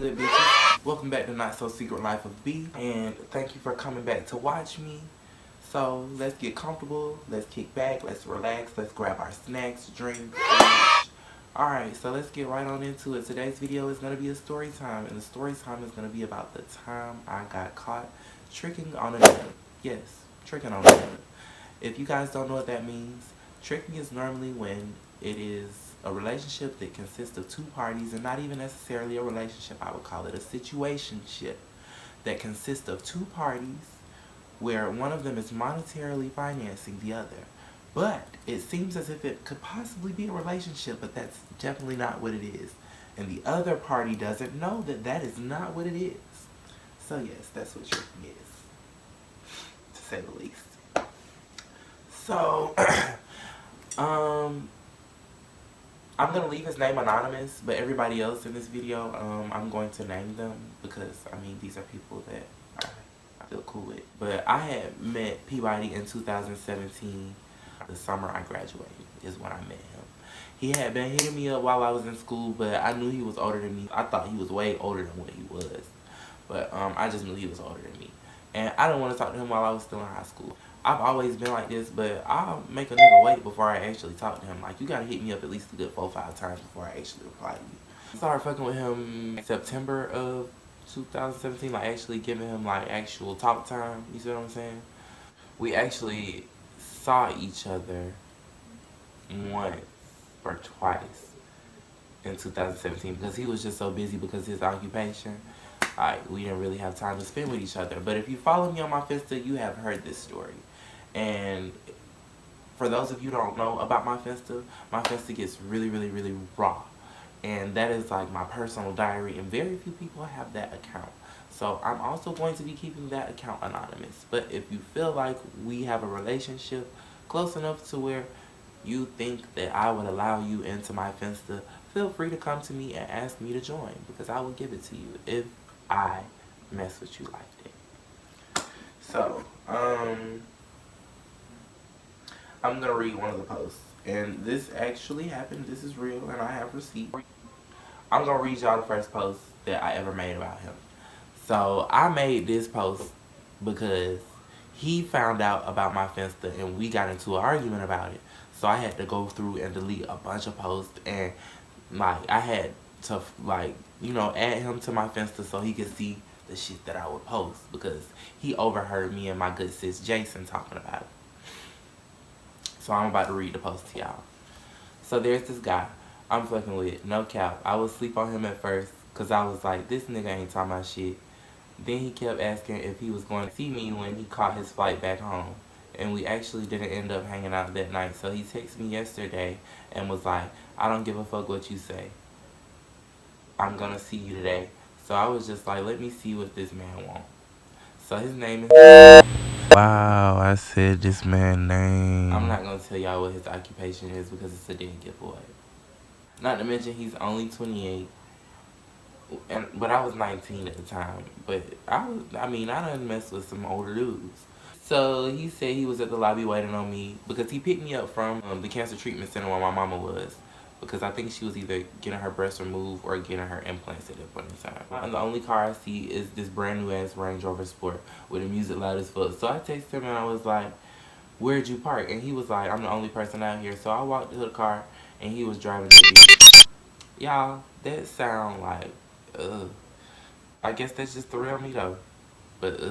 good, bitches? Welcome back to Not So Secret Life of B, and thank you for coming back to watch me. So let's get comfortable, let's kick back, let's relax, let's grab our snacks, drinks. Alright, so let's get right on into it. Today's video is going to be a story time, and the story time is going to be about the time I got caught tricking on another. Yes, tricking on another. If you guys don't know what that means, tricking is normally when it is a relationship that consists of two parties, and not even necessarily a relationship. I would call it a situationship that consists of two parties where one of them is monetarily financing the other. But it seems as if it could possibly be a relationship, but that's definitely not what it is. And the other party doesn't know that that is not what it is. So yes, that's what tricking is, to say the least. So, I'm going to leave his name anonymous, but everybody else in this video, I'm going to name them because, I mean, these are people that I feel cool with. But I had met Peabody in 2017, the summer I graduated is when I met him. He had been hitting me up while I was in school, but I knew he was older than me. I thought he was way older than what he was, but I just knew he was older than me. And I didn't want to talk to him while I was still in high school. I've always been like this, but I'll make a nigga wait before I actually talk to him. Like, you gotta hit me up at least a good 4 or 5 times before I actually reply to you. I started fucking with him in September of 2017, like actually giving him like actual talk time, you see what I'm saying? We actually saw each other once or twice in 2017 because he was just so busy because of his occupation. Like, we didn't really have time to spend with each other. But if you follow me on my Finsta, you have heard this story. And for those of you who don't know about my Finsta gets really, really, really raw. And that is like my personal diary, and very few people have that account. So I'm also going to be keeping that account anonymous. But if you feel like we have a relationship close enough to where you think that I would allow you into my Finsta, feel free to come to me and ask me to join, because I will give it to you if I mess with you like that. So, I'm gonna read one of the posts, and this actually happened. This is real, and I have receipts. I'm gonna read y'all the first post that I ever made about him. So I made this post because he found out about my Finsta, and we got into an argument about it. So I had to go through and delete a bunch of posts, and like I had to like, you know, add him to my Finsta so he could see the shit that I would post, because he overheard me and my good sis Jason talking about it. So I'm about to read the post to y'all. So there's this guy I'm fucking with, no cap. I would sleep on him at first because I was like, this nigga ain't talking about shit. Then he kept asking if he was going to see me when he caught his flight back home. And we actually didn't end up hanging out that night. So he texted me yesterday and was like, I don't give a fuck what you say. I'm gonna see you today. So I was just like, let me see what this man wants. So his name is... Wow, I said this man's name. I'm not gonna tell y'all what his occupation is because it's a dead giveaway. Not to mention he's only 28. But I was 19 at the time. But I done messed with some older dudes. So he said he was at the lobby waiting on me because he picked me up from the cancer treatment center where my mama was. Because I think she was either getting her breast removed or getting her implants at that point in time. And the only car I see is this brand new ass Range Rover Sport with the music loud as fuck. So I texted him and I was like, where'd you park? And he was like, I'm the only person out here. So I walked to the car and he was driving to the... Y'all, that sound like, ugh. I guess that's just the real me though. But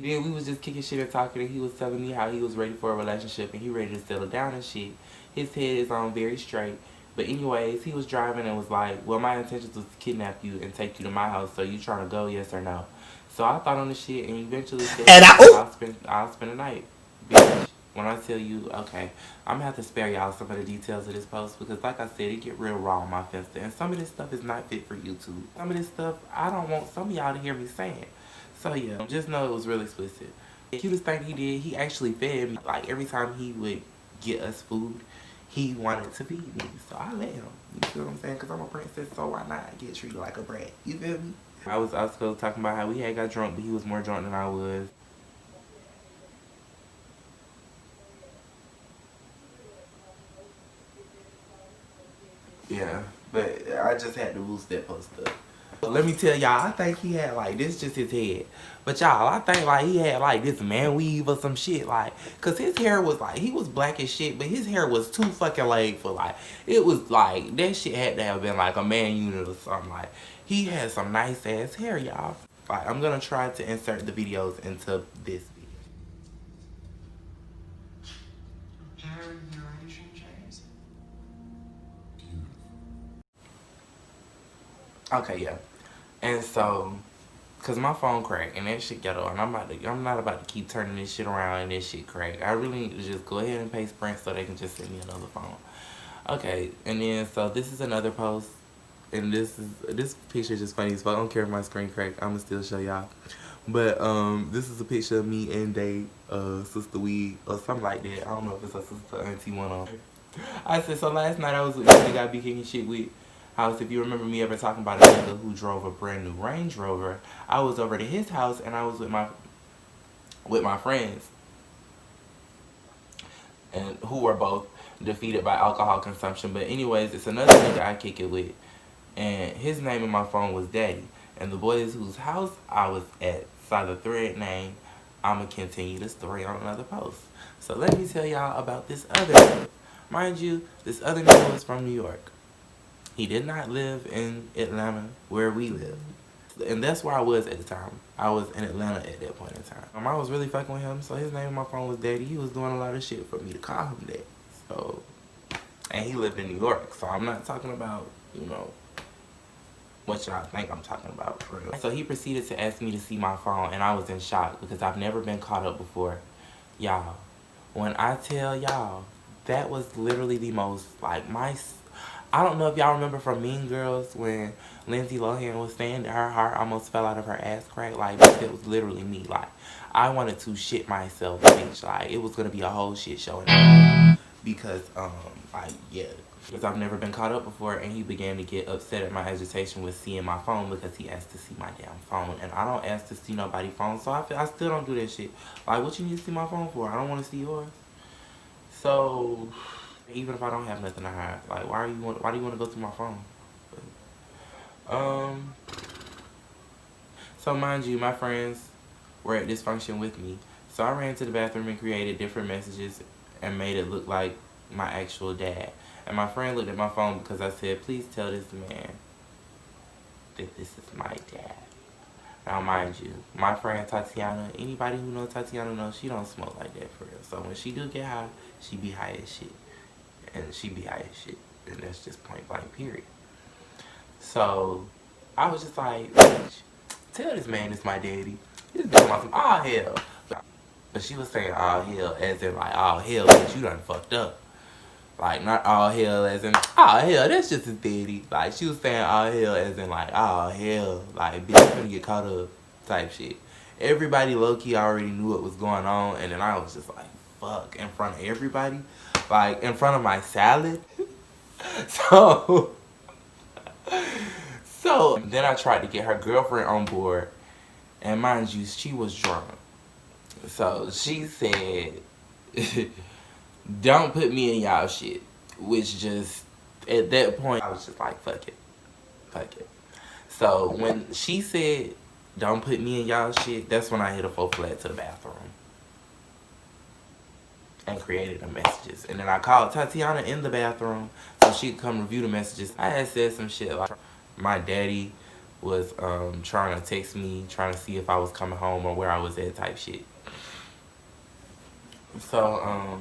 then we was just kicking shit and talking, and he was telling me how he was ready for a relationship and he ready to settle down and shit. His head is on very straight. But anyways, he was driving and was like, well, my intentions was to kidnap you and take you to my house. So you trying to go, yes or no? So I thought on the shit and eventually said, I'll spend the night, bitch. When I tell you, okay, I'm gonna have to spare y'all some of the details of this post because, like I said, it get real raw on my Finsta, and some of this stuff is not fit for YouTube. Some of this stuff I don't want some of y'all to hear me saying. So yeah, just know it was really explicit. The cutest thing he did, he actually fed me. Like every time he would get us food, he wanted to feed me, so I let him. You feel what I'm saying? Cause I'm a princess, so why not get treated like a brat? You feel me? I was also talking about how we had got drunk, but he was more drunk than I was. Yeah, but I just had to boost that post up. Let me tell y'all, I think he had like, this just his head. But y'all, I think like he had like this man weave or some shit, like, cause his hair was like, he was black as shit, but his hair was too fucking laid for like, it was like, that shit had to have been like a man unit or something. Like, he had some nice ass hair, y'all. Like, I'm gonna try to insert the videos into this video. Okay, yeah. And so, cause my phone cracked and that shit ghetto, and I'm not about to keep turning this shit around and this shit crack. I really need to just go ahead and pay Sprint so they can just send me another phone. Okay, and then so this is another post, and this picture is just funny as fuck. I don't care if my screen cracked. I'ma still show y'all. But this is a picture of me and Day, Sister Weed or something like that. I don't know if it's a sister auntie one on. I said, so last night I was with this nigga I be kicking shit with. House, if you remember me ever talking about a nigga who drove a brand new Range Rover, I was over to his house and I was with my friends, and who were both defeated by alcohol consumption. But anyways, it's another nigga I kick it with, and his name in my phone was Daddy. And the boys whose house I was at saw the thread name. I'ma continue the story on another post. So let me tell y'all about this other nigga. Mind you, this other nigga was from New York. He did not live in Atlanta where we live. And that's where I was at the time. I was in Atlanta at that point in time. I was really fucking with him, so his name on my phone was Daddy. He was doing a lot of shit for me to call him Daddy. So, and he lived in New York, so I'm not talking about, you know, what y'all think I'm talking about for real. So he proceeded to ask me to see my phone, and I was in shock because I've never been caught up before. Y'all, when I tell y'all, that was literally the most, like, I don't know if y'all remember from Mean Girls when Lindsay Lohan was saying that her heart almost fell out of her ass crack. Like, it was literally me. Like, I wanted to shit myself, bitch. Like, it was gonna be a whole shit show. Because, like, yeah. Because I've never been caught up before, and he began to get upset at my agitation with seeing my phone because he asked to see my damn phone. And I don't ask to see nobody's phone, so I still don't do that shit. Like, what you need to see my phone for? I don't want to see yours. So, even if I don't have nothing to hide, like, why do you want to go through my phone? So mind you, my friends were at this function with me. So I ran to the bathroom and created different messages and made it look like my actual dad. And my friend looked at my phone because I said, please tell this man that this is my dad. Now mind you, my friend Tatiana, anybody who knows Tatiana knows she don't smoke like that for real. So when she do get high, she be high as shit. And she be high as shit. And that's just point blank period. So I was just like, bitch, tell this man it's my daddy. This bitch wants some all hell. But she was saying all hell as in like all hell, bitch, you done fucked up. Like, not all hell as in, oh hell, that's just his daddy. Like, she was saying all hell as in like, oh hell, like, bitch, you finna get caught up type shit. Everybody low-key already knew what was going on, and then I was just like, fuck, in front of everybody. Like, in front of my salad. So then I tried to get her girlfriend on board, and mind you, she was drunk. So she said, don't put me in y'all shit. Which just, at that point, I was just like, fuck it. Fuck it. So when she said, don't put me in y'all shit, that's when I hit a 4 flat to the bathroom. And created the messages. And then I called Tatiana in the bathroom so she could come review the messages. I had said some shit like, my daddy was trying to text me, trying to see if I was coming home or where I was at type shit. So,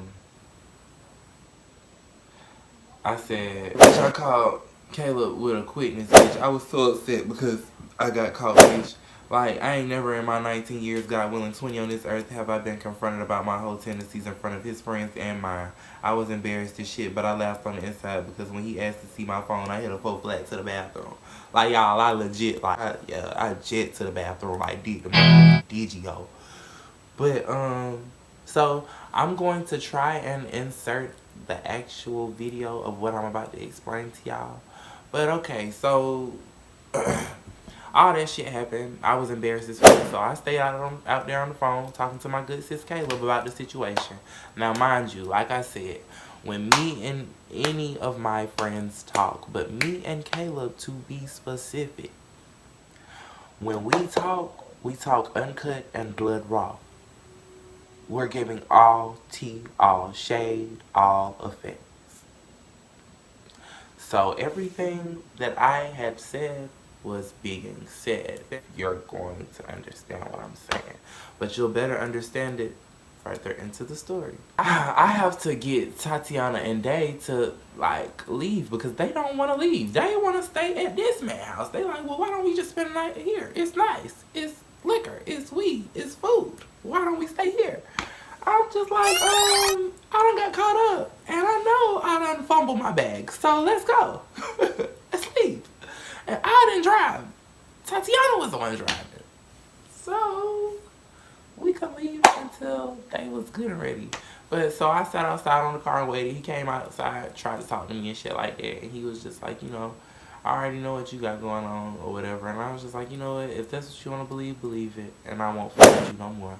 I said, bitch, I called Caleb with a quickness, bitch. I was so upset because I got caught, bitch. Like, I ain't never in my 19 years, God willing, 20 on this earth, have I been confronted about my whole tendencies in front of his friends and mine. I was embarrassed as shit, but I laughed on the inside because when he asked to see my phone, I hit a 4 flat to the bathroom. Like, y'all, I legit, like, I jet to the bathroom, like, Digio. But, so, I'm going to try and insert the actual video of what I'm about to explain to y'all. But, okay, so all that shit happened. I was embarrassed as fuck, so I stayed out there on the phone talking to my good sis Caleb about the situation. Now, mind you, like I said, When me and any of my friends talk, but me and Caleb, to be specific, when we talk uncut and blood raw. We're giving all tea, all shade, all effects. So everything that I had said was being said. You're going to understand what I'm saying. But you'll better understand it further into the story. I have to get Tatiana and Day to like leave because they don't want to leave. They want to stay at this man house. They like, well, why don't we just spend the night here? It's nice. It's liquor. It's weed. It's food. Why don't we stay here? I'm just like, I done got caught up. And I know I done fumbled my bag. So let's go. Let's leave. And I didn't drive. Tatiana was the one driving. So we could leave until they was good and ready. But so I sat outside on the car and waited. He came outside, tried to talk to me and shit like that. And he was just like, you know, I already know what you got going on or whatever. And I was just like, you know what, if that's what you want to believe, believe it. And I won't fuck with you no more.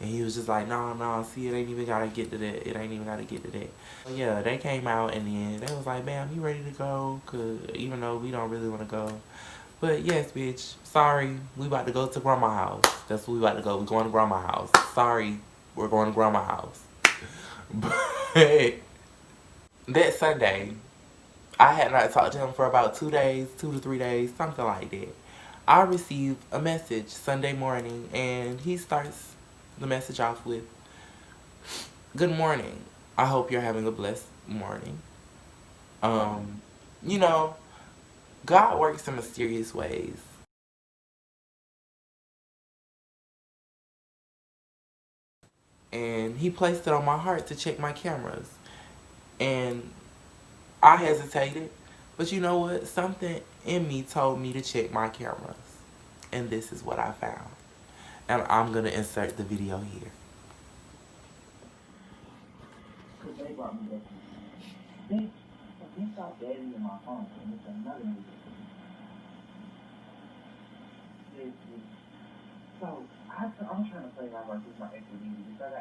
And he was just like, no, see, it ain't even gotta get to that. It ain't even gotta get to that. So yeah, they came out and then they was like, bam, you ready to go? Cause even though we don't really want to go. But yes, bitch, sorry, we about to go to grandma's house. That's where we about to go. We going to grandma's house. Sorry, we're going to grandma's house. But that Sunday, I had not talked to him for about 2 days, 2 to 3 days, something like that. I received a message Sunday morning and he starts the message off with, good morning. I hope you're having a blessed morning. You know, God works in mysterious ways. And he placed it on my heart to check my cameras. And I hesitated. But you know what? Something in me told me to check my cameras. And this is what I found. And I'm going to insert the video here. Because they brought me back. He saw Daddy in my phone. And it's another nigga. So I'm trying to figure out how to do my equity because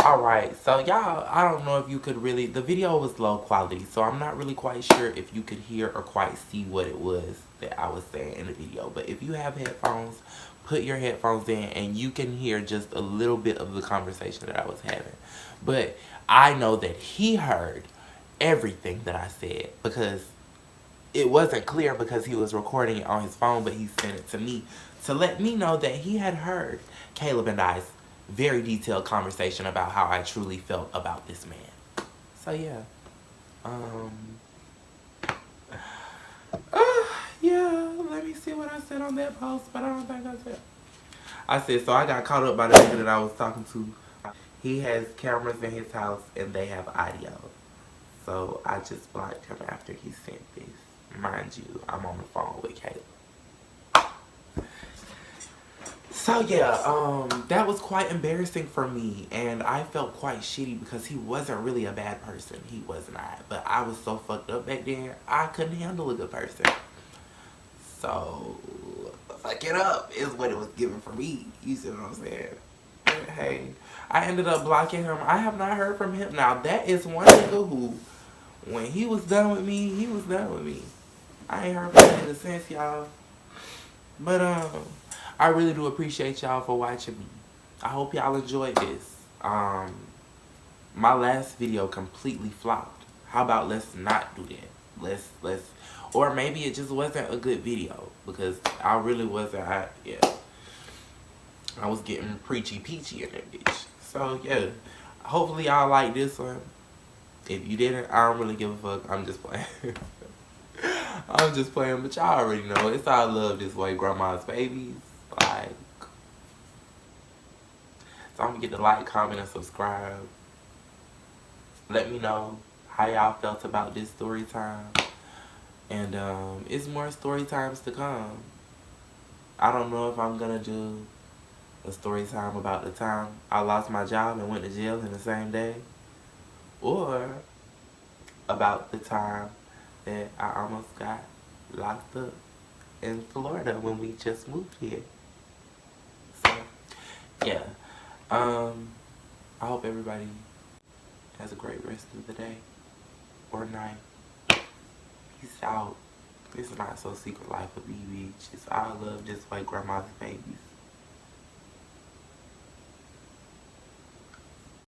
Alright, so y'all, I don't know if you could really, the video was low quality, so I'm not really quite sure if you could hear or quite see what it was that I was saying in the video. But if you have headphones, put your headphones in and you can hear just a little bit of the conversation that I was having. But I know that he heard everything that I said because it wasn't clear because he was recording it on his phone, but he sent it to me to let me know that he had heard Caleb and I's very detailed conversation about how I truly felt about this man. So yeah. Yeah, let me see what I said on that post, but I don't think I said. I said, so I got caught up by the nigga that I was talking to. He has cameras in his house and they have audio. So I just blocked him after he sent this. Mind you, I'm on the phone with Caleb. So yeah, that was quite embarrassing for me, and I felt quite shitty because he wasn't really a bad person. He was not, but I was so fucked up back then, I couldn't handle a good person. So, fuck it up is what it was given for me. You see what I'm saying? But hey, I ended up blocking him. I have not heard from him. Now, that is one nigga who, when he was done with me, he was done with me. I ain't heard from him in a sense, y'all. But, I really do appreciate y'all for watching me. I hope y'all enjoyed this. My last video completely flopped. How about let's not do that? Let's, or maybe it just wasn't a good video because I really wasn't. I was getting preachy peachy in that bitch. So yeah, hopefully y'all like this one. If you didn't, I don't really give a fuck. I'm just playing. I'm just playing, but y'all already know it's all love this way, grandma's babies. Like, so I'm gonna get the like, comment, and subscribe. Let me know how y'all felt about this story time. And it's more story times to come. I don't know if I'm gonna do a story time about the time I lost my job and went to jail in the same day, or about the time that I almost got locked up in Florida when we just moved here. So yeah, I hope everybody has a great rest of the day or night. Peace out. It's not so secret life of B Beach. It's all love, just like grandma's babies.